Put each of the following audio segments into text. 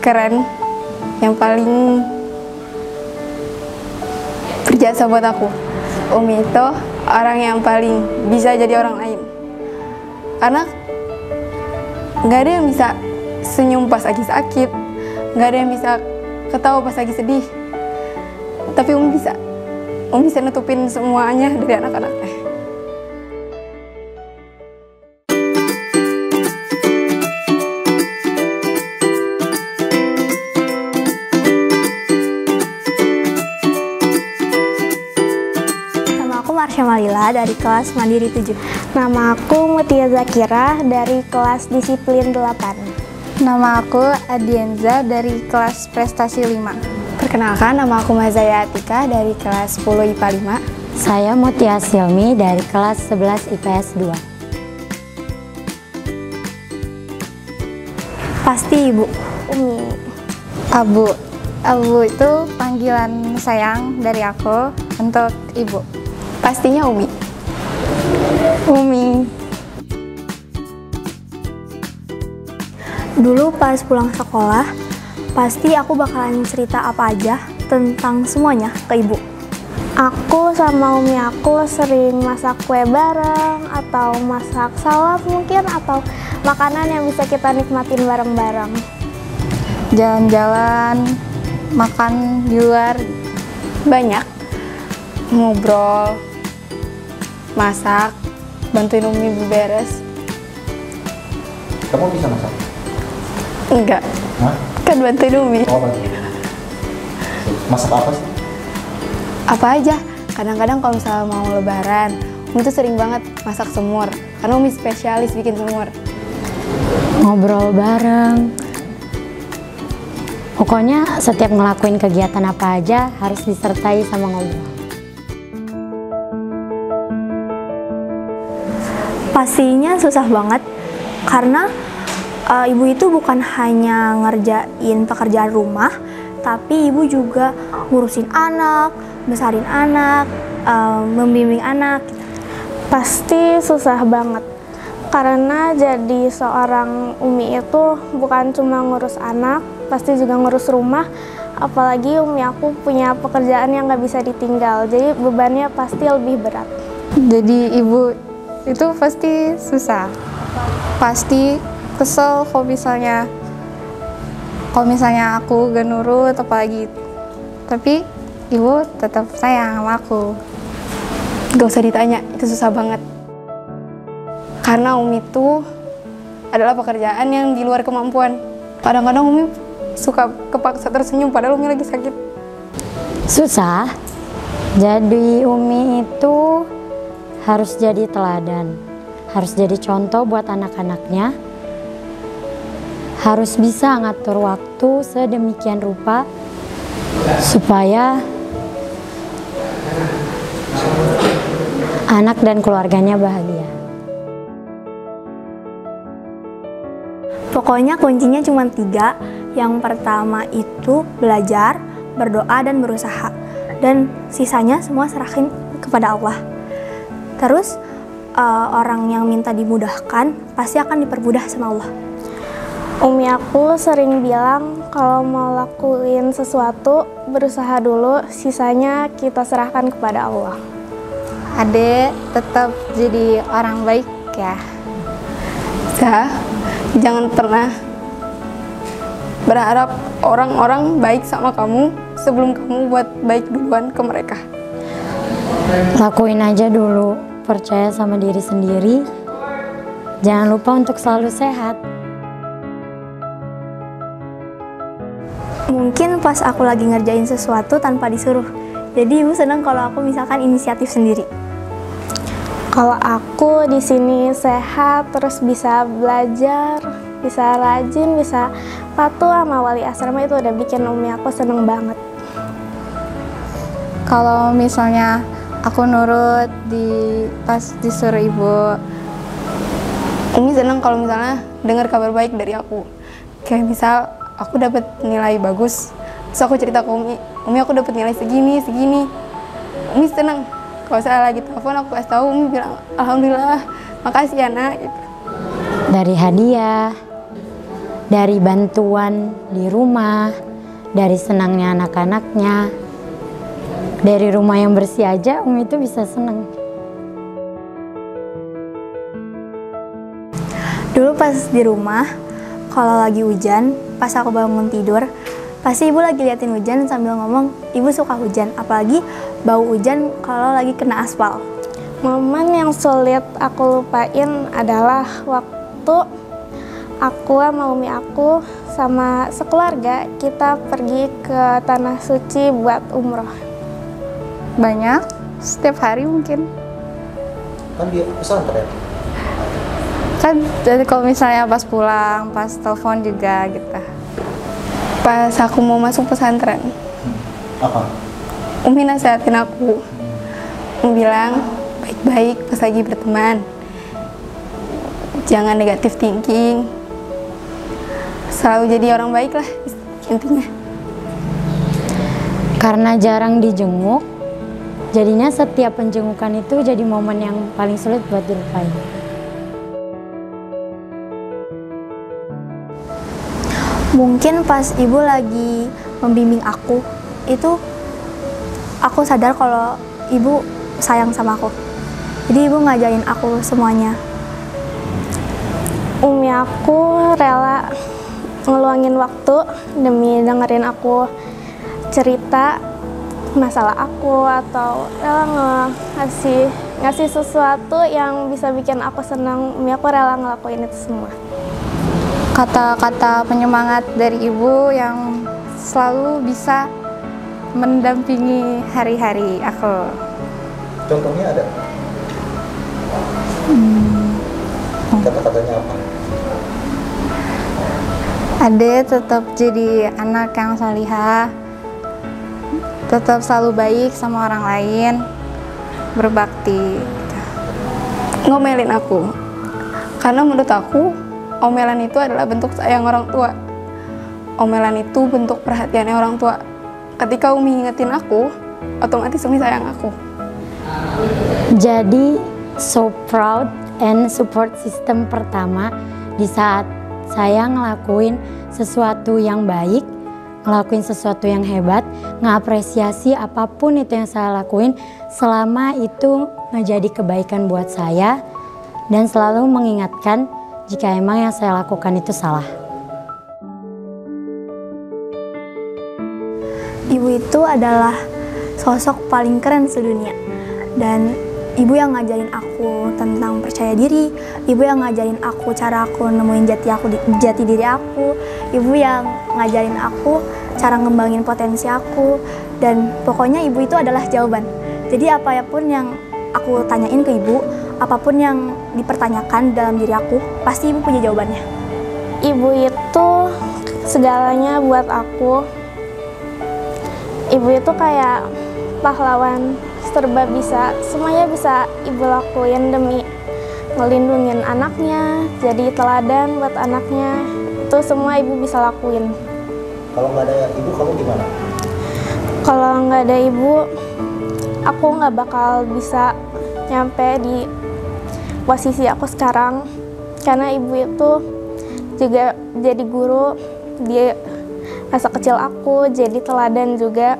keren, yang paling berjasa buat aku. Umi itu orang yang paling bisa jadi orang lain. Karena nggak ada yang bisa senyum pas lagi sakit, nggak ada yang bisa ketawa pas lagi sedih. Tapi Umi bisa nutupin semuanya dari anak-anaknya. Nama aku Marsha Malila dari kelas Mandiri 7. Nama aku Mutia Zakira dari kelas Disiplin 8. Nama aku Adienza dari kelas Prestasi 5. Perkenalkan, nama aku Mazaya Atika dari kelas 10 IPA 5. Saya Mutia Silmi dari kelas 11 IPS 2. Pasti Ibu. Umi. Abu. Abu itu panggilan sayang dari aku untuk ibu. Pastinya Umi. Umi. Dulu pas pulang sekolah, pasti aku bakalan cerita apa aja tentang semuanya ke Ibu. Aku sama Umi aku sering masak kue bareng, atau masak salad mungkin, atau makanan yang bisa kita nikmatin bareng-bareng. Jalan-jalan, makan di luar. Banyak. Ngobrol, masak, bantuin Umi beberes. Kamu bisa masak? Enggak. Hah? Kan bantuin Umi. Oh, bantuin. Masak apa sih? Apa aja. Kadang-kadang kalau misalnya mau lebaran, Umi tuh sering banget masak semur. Karena Umi spesialis bikin semur. Ngobrol bareng. Pokoknya setiap ngelakuin kegiatan apa aja harus disertai sama ngobrol. Pastinya susah banget, karena Ibu itu bukan hanya ngerjain pekerjaan rumah, tapi Ibu juga ngurusin anak, besarin anak, membimbing anak. Pasti susah banget, karena jadi seorang Umi itu bukan cuma ngurus anak, pasti juga ngurus rumah. Apalagi Umi aku punya pekerjaan yang nggak bisa ditinggal, jadi bebannya pasti lebih berat. Jadi ibu itu pasti susah. Pasti kesel kalau misalnya aku gak nurut apalagi. Tapi ibu tetap sayang sama aku. Gak usah ditanya, itu susah banget. Karena Umi itu adalah pekerjaan yang di luar kemampuan. Kadang-kadang Umi suka kepaksa tersenyum padahal Umi lagi sakit. Susah. Jadi Umi itu harus jadi teladan, harus jadi contoh buat anak-anaknya, harus bisa ngatur waktu sedemikian rupa supaya anak dan keluarganya bahagia. Pokoknya kuncinya cuma 3. Yang pertama itu belajar, berdoa, dan berusaha. Dan sisanya semua serahin kepada Allah. Terus orang yang minta dimudahkan pasti akan dipermudah sama Allah. Umi aku sering bilang kalau mau lakuin sesuatu, berusaha dulu, sisanya kita serahkan kepada Allah. Adek tetap jadi orang baik ya. Jangan pernah berharap orang-orang baik sama kamu sebelum kamu buat baik duluan ke mereka. Lakuin aja dulu, percaya sama diri sendiri. Jangan lupa untuk selalu sehat. Mungkin pas aku lagi ngerjain sesuatu tanpa disuruh. Jadi Ibu senang kalau aku misalkan inisiatif sendiri. Kalau aku di sini sehat, terus bisa belajar, bisa rajin, bisa patuh sama wali asrama, itu udah bikin Umi aku seneng banget. Kalau misalnya aku nurut pas disuruh ibu. Umi senang kalau misalnya dengar kabar baik dari aku. Kayak misal aku dapat nilai bagus, terus aku cerita ke Umi aku dapat nilai segini. Umi senang. Kalau saya lagi telepon aku kasih tahu, Umi bilang alhamdulillah, makasih ya nak. Gitu. Dari hadiah, Dari bantuan di rumah, dari senangnya anak-anaknya, dari rumah yang bersih aja Umi itu bisa senang. Dulu pas di rumah, kalau lagi hujan, pas aku bangun tidur, pasti ibu lagi liatin hujan sambil ngomong, ibu suka hujan, apalagi bau hujan kalau lagi kena aspal. Momen yang sulit aku lupain adalah waktu aku sama umi aku sama sekeluarga kita pergi ke Tanah Suci buat umroh. Banyak, setiap hari mungkin. Kan dia pesantren. Kan jadi kalau misalnya pas pulang, pas telepon juga gitu. Pas aku mau masuk pesantren, Apa? Umi nasihatin aku. Umi bilang, baik-baik pas lagi berteman. Jangan negatif thinking. Selalu jadi orang baik lah intinya. Karena jarang dijenguk, jadinya setiap penjengukan itu jadi momen yang paling sulit buat dilupain. Mungkin pas ibu lagi membimbing aku, itu aku sadar kalau ibu sayang sama aku. Jadi ibu ngajarin aku semuanya. Umi aku rela ngeluangin waktu demi dengerin aku cerita masalah aku, atau rela ngasih sesuatu yang bisa bikin aku senang. Umi aku rela ngelakuin itu semua. Kata-kata penyemangat dari ibu yang selalu bisa mendampingi hari-hari aku. Contohnya ada? Kata-katanya apa? Ade tetap jadi anak yang salihah, tetap selalu baik sama orang lain, berbakti. Ngomelin aku. Karena menurut aku, omelan itu adalah bentuk sayang orang tua. Omelan itu bentuk perhatiannya orang tua. Ketika Umi ngingetin aku, otomatis Umi sayang aku. Jadi so proud and support system pertama di saat saya ngelakuin sesuatu yang baik, ngelakuin sesuatu yang hebat, ngapresiasi apapun itu yang saya lakuin selama itu menjadi kebaikan buat saya dan selalu mengingatkan jika emang yang saya lakukan itu salah. Ibu itu adalah sosok paling keren sedunia. Dan ibu yang ngajarin aku tentang percaya diri, ibu yang ngajarin aku cara aku nemuin jati diri aku, ibu yang ngajarin aku cara ngembangin potensi aku, dan pokoknya ibu itu adalah jawaban. Jadi apapun yang aku tanyain ke ibu, apapun yang dipertanyakan dalam diri aku, pasti ibu punya jawabannya. Ibu itu segalanya buat aku. Ibu itu kayak pahlawan, serba bisa, semuanya bisa ibu lakuin demi ngelindungin anaknya, jadi teladan buat anaknya. Itu semua ibu bisa lakuin. Kalau nggak ada ibu, kamu gimana? Kalau nggak ada ibu, aku nggak bakal bisa nyampe di posisi aku sekarang. Karena ibu itu juga jadi guru di masa kecil aku, jadi teladan juga.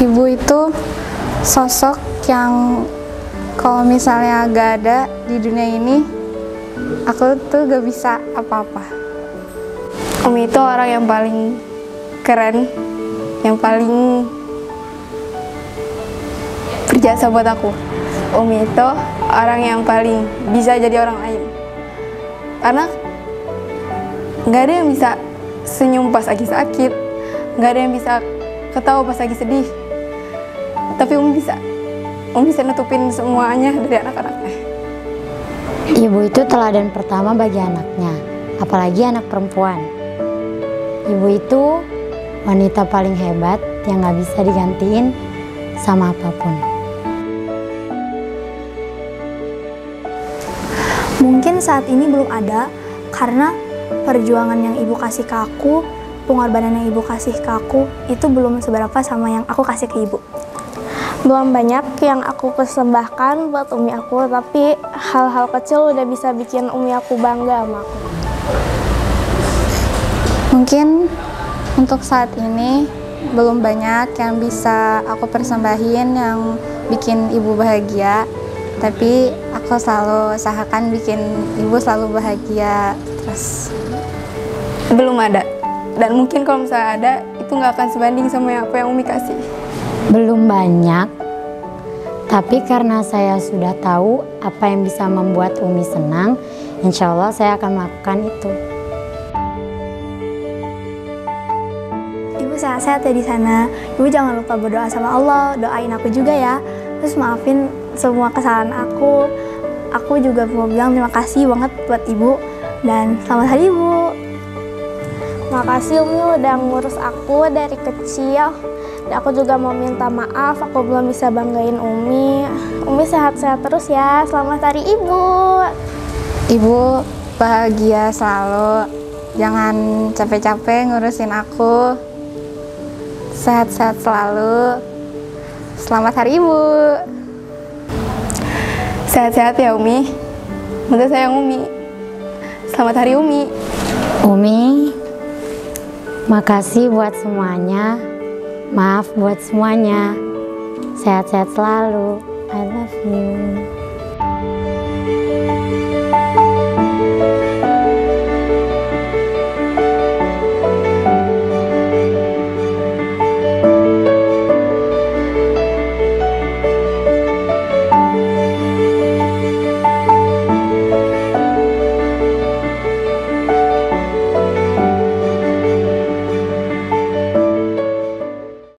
Ibu itu sosok yang kalau misalnya gak ada di dunia ini, aku tuh gak bisa apa-apa. Umi itu orang yang paling keren, yang paling berjasa buat aku. Umi itu orang yang paling bisa jadi orang lain. Karena nggak ada yang bisa senyum pas lagi sakit, nggak ada yang bisa ketawa pas lagi sedih. Tapi Umi bisa nutupin semuanya dari anak-anaknya. Ibu itu teladan pertama bagi anaknya, apalagi anak perempuan. Ibu itu wanita paling hebat yang gak bisa digantiin sama apapun. Mungkin saat ini belum ada, karena perjuangan yang ibu kasih ke aku, pengorbanan yang ibu kasih ke aku, itu belum seberapa sama yang aku kasih ke ibu. Belum banyak yang aku persembahkan buat umi aku, tapi hal-hal kecil udah bisa bikin umi aku bangga sama aku. Mungkin untuk saat ini belum banyak yang bisa aku persembahin yang bikin ibu bahagia, tapi aku selalu usahakan bikin ibu selalu bahagia terus. Belum ada. Dan mungkin kalau misalnya ada, itu nggak akan sebanding sama apa yang Umi kasih. Belum banyak, tapi karena saya sudah tahu apa yang bisa membuat Umi senang, insya Allah saya akan melakukan itu. Ibu sehat-sehat ya di sana. Ibu jangan lupa berdoa sama Allah, doain aku juga ya. Terus maafin semua kesalahan aku. Aku juga mau bilang terima kasih banget buat Ibu dan selamat hari Ibu. Makasih Umi udah ngurus aku dari kecil. Dan aku juga mau minta maaf aku belum bisa banggain Umi. Umi sehat-sehat terus ya. Selamat hari Ibu. Ibu bahagia selalu, jangan capek-capek ngurusin aku. Sehat-sehat selalu. Selamat hari Ibu. Sehat-sehat ya Umi. Bunda sayang Umi. Selamat hari Umi. Umi, makasih buat semuanya. Maaf buat semuanya. Sehat-sehat selalu. I love you.